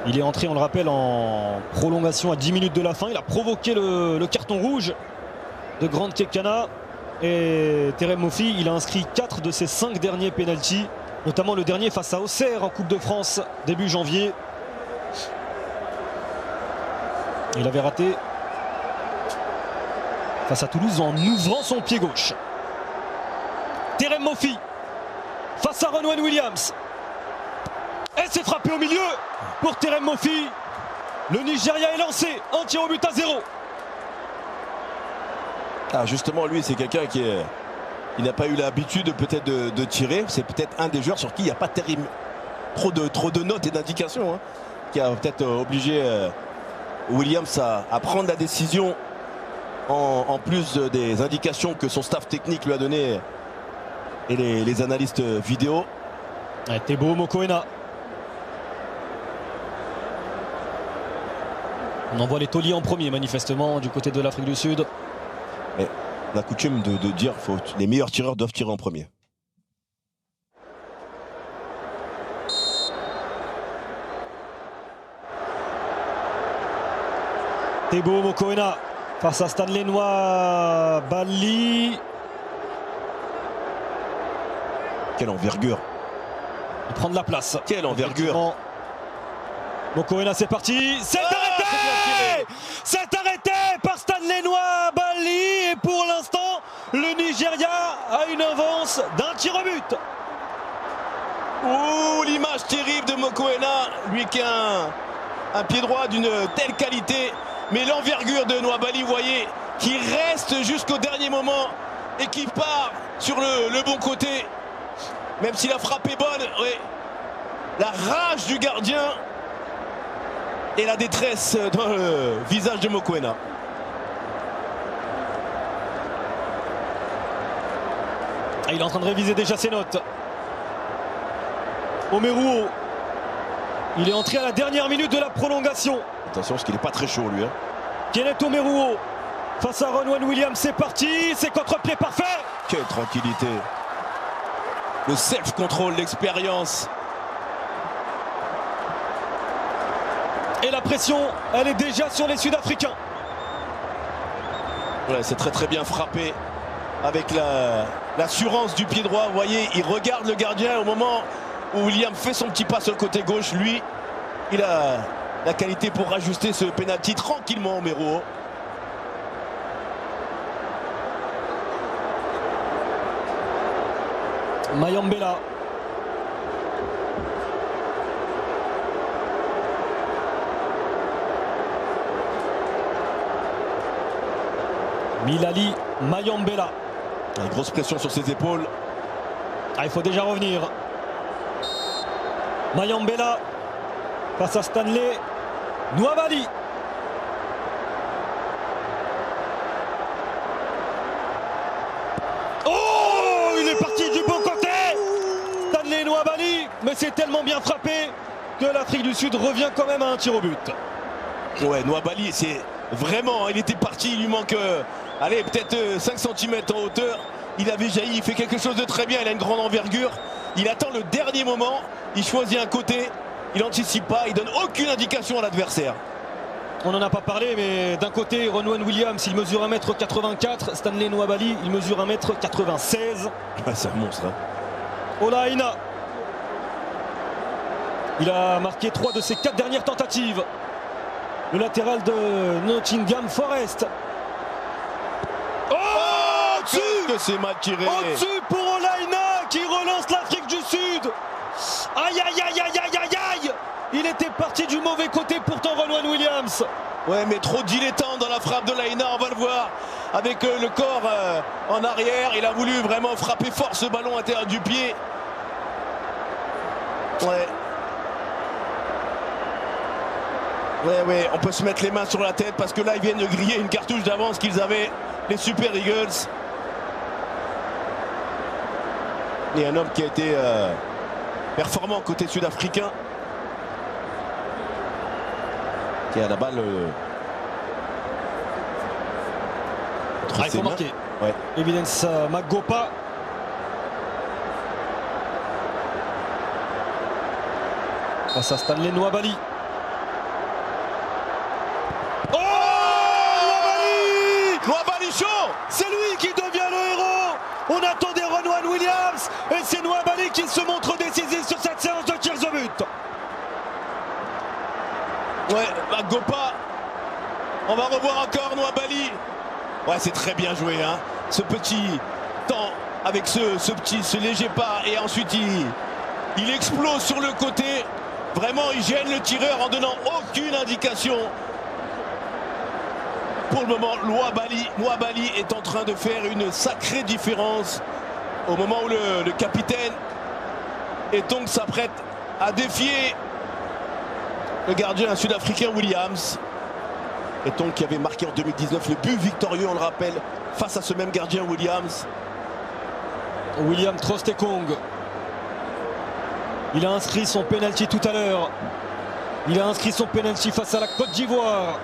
Il est entré, on le rappelle, en prolongation à 10 minutes de la fin. Il a provoqué le carton rouge de Grant Kekana. Et Terem Moffi, il a inscrit 4 de ses 5 derniers pénaltys, notamment le dernier face à Auxerre en Coupe de France début janvier. Il avait raté face à Toulouse en ouvrant son pied gauche. Terem Moffi face à Ronwen Williams. Et c'est frappé au milieu pour Terem Moffi. Le Nigeria est lancé, un tir au but à 0. Ah, justement, lui, c'est quelqu'un qui n'a pas eu l'habitude peut-être de tirer. C'est peut-être un des joueurs sur qui il n'y a pas trop de notes et d'indications, hein, qui a peut-être obligé Williams à prendre la décision en plus des indications que son staff technique lui a donné et les analystes vidéo. Teboho Mokoena. On envoie les tauliers en premier, manifestement, du côté de l'Afrique du Sud. Et la coutume de dire que les meilleurs tireurs doivent tirer en premier. Teboho Mokoena face à Stanley Nwabali. Quelle envergure! Il prend de la place. Quelle envergure! Mokoena, c'est parti. C'est arrêté! C'est arrêté par Stanley Nwabali. Et pour l'instant, le Nigeria a une avance d'un tir au but. Ouh, l'image terrible de Mokoena. Lui qui a un pied droit d'une telle qualité. Mais l'envergure de Nwabali, vous voyez, qui reste jusqu'au dernier moment et qui part sur le bon côté. Même si la frappe est bonne, oui. La rage du gardien et la détresse dans le visage de Mokoena. Il est en train de réviser déjà ses notes. Omeruo. Il est entré à la dernière minute de la prolongation. Attention parce qu'il n'est pas très chaud lui. Kenneth Omeruo face à Ronwen Williams. C'est parti. C'est contre-pied parfait. Quelle tranquillité. Le self-control, l'expérience. Et la pression, elle est déjà sur les Sud-Africains. Ouais, c'est très bien frappé avec l'assurance du pied droit. Vous voyez, il regarde le gardien au moment où William fait son petit pas sur le côté gauche. Lui, il a la qualité pour ajuster ce pénalty tranquillement, Méro. Mayambela. Milali Mayambela. Une grosse pression sur ses épaules. Il faut déjà revenir. Mayambela face à Stanley Nwabali. Oh, il est parti du bon côté. Stanley Nwabali, mais c'est tellement bien frappé que l'Afrique du Sud revient quand même à un tir au but. Ouais, Nwabali, c'est vraiment, il était parti, il lui manque, allez, peut-être 5 cm en hauteur. Il avait jailli, il fait quelque chose de très bien, il a une grande envergure. Il attend le dernier moment, il choisit un côté, il n'anticipe pas, il donne aucune indication à l'adversaire. On n'en a pas parlé, mais d'un côté, Ronwen Williams, il mesure 1m84. Stanley Nwabali, il mesure 1m96. Ah, c'est un monstre. Hein. Ola Aina. Il a marqué 3 de ses 4 dernières tentatives. Le latéral de Nottingham Forest. Oh, au-dessus que c'est mal tiré. Au-dessus pour Ola Aina qui relance l'Afrique du Sud. Aïe, aïe, aïe, aïe, aïe, aïe, aïe. Il était parti du mauvais côté pourtant Ronwen Williams. Ouais, mais trop dilettant dans la frappe de Laina, on va le voir. Avec le corps en arrière, il a voulu vraiment frapper fort ce ballon à l'intérieur du pied. Ouais. Ouais, on peut se mettre les mains sur la tête parce que là, ils viennent de griller une cartouche d'avance qu'ils avaient, les Super Eagles. Et un homme qui a été performant côté sud-africain. Qui a la balle. Il faut marquer. Ouais. Evidence Magopa. Face à Stanley Nwabali. Oh, Nwabali chaud. c'est lui qui devient le héros. On attendait Ronwen Williams et c'est Nwabali qui se montre décisif sur cette séance de tirs au but. Ouais, Gopa. On va revoir encore Nwabali. Ouais, c'est très bien joué, hein. Ce petit temps avec ce léger pas et ensuite il explose sur le côté. Vraiment, il gêne le tireur en donnant aucune indication. Pour le moment, Nwabali est en train de faire une sacrée différence au moment où le capitaine Etong s'apprête à défier le gardien sud-africain Williams. Etong qui avait marqué en 2019 le but victorieux, on le rappelle, face à ce même gardien Williams. William Troost-Ekong. Il a inscrit son penalty tout à l'heure. Il a inscrit son penalty face à la Côte d'Ivoire.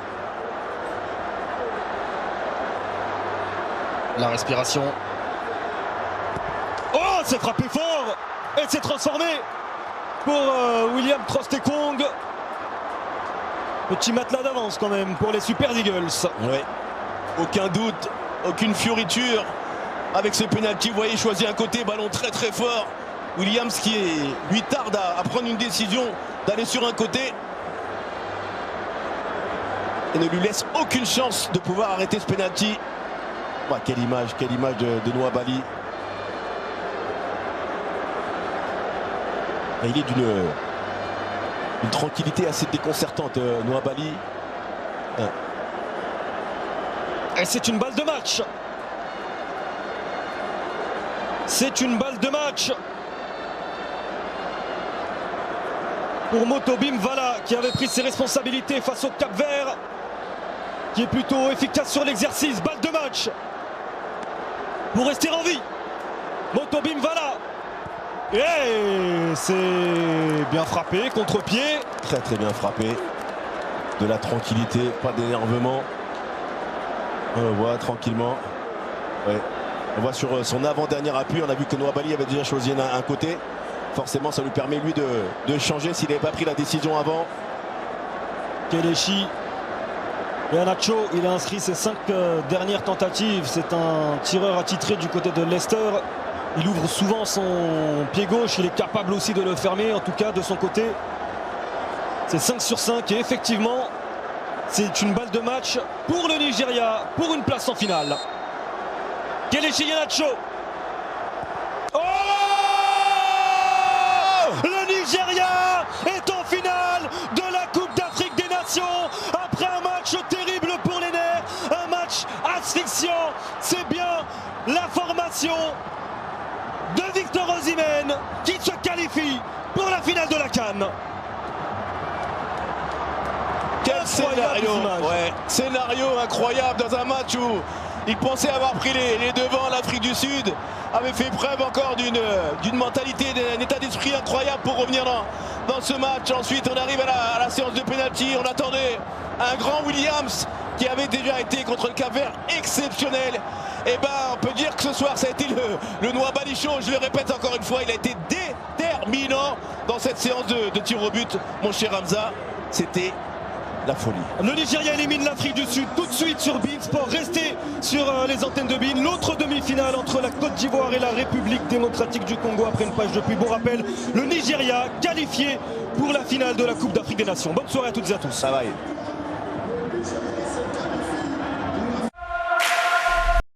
La respiration. Oh, c'est frappé fort. Et c'est transformé pour William Troost-Ekong. Petit matelas d'avance quand même pour les Super Eagles. Ouais. Aucun doute, aucune fioriture avec ce penalty. Vous voyez, il choisit un côté, ballon très très fort. Williams qui lui tarde à prendre une décision d'aller sur un côté et ne lui laisse aucune chance de pouvoir arrêter ce penalty. Ouais, quelle image de Nwabali. Et il est d'une tranquillité assez déconcertante, Nwabali. Et c'est une balle de match. C'est une balle de match pour Motobim Vala qui avait pris ses responsabilités face au Cap-Vert, qui est plutôt efficace sur l'exercice. Balle de match pour rester en vie. Motobim Vala. Et c'est bien frappé, contre-pied. Très très bien frappé. De la tranquillité, pas d'énervement. On le voit tranquillement. Ouais. On voit sur son avant-dernier appui, on a vu que Nwabali avait déjà choisi un côté. Forcément, ça lui permet lui de changer s'il n'avait pas pris la décision avant. Kelechi Iheanacho, il a inscrit ses 5 dernières tentatives. C'est un tireur attitré du côté de Leicester. Il ouvre souvent son pied gauche. Il est capable aussi de le fermer, en tout cas de son côté. C'est 5 sur 5 et effectivement, c'est une balle de match pour le Nigeria, pour une place en finale. Kelechi Iheanacho. Oh! Le Nigeria est en finale de la Coupe d'Afrique des Nations après un match terrible pour les nerfs, un match asphyxiant. C'est bien la formation de Victor Osimhen qui se qualifie pour la finale de la CAN. Quel scénario, ouais. Scénario incroyable dans un match où il pensait avoir pris les devants. L'Afrique du Sud avait fait preuve encore d'une mentalité, d'un état d'esprit incroyable pour revenir dans ce match. Ensuite, on arrive à la séance de pénalty. On attendait un grand Williams qui avait déjà été contre le Cap-Vert exceptionnel. Et ben, on peut dire que ce soir, ça a été le Nwabali chaud. Je le répète encore une fois, il a été déterminant dans cette séance de tir au but. Mon cher Hamza, c'était la folie. Le Nigeria élimine l'Afrique du Sud tout de suite sur BeIN Sport. Restez sur les antennes de BeIN. L'autre demi-finale entre la Côte d'Ivoire et la République démocratique du Congo après une page de pub. Bon rappel, le Nigeria qualifié pour la finale de la Coupe d'Afrique des Nations. Bonne soirée à toutes et à tous. Ça va.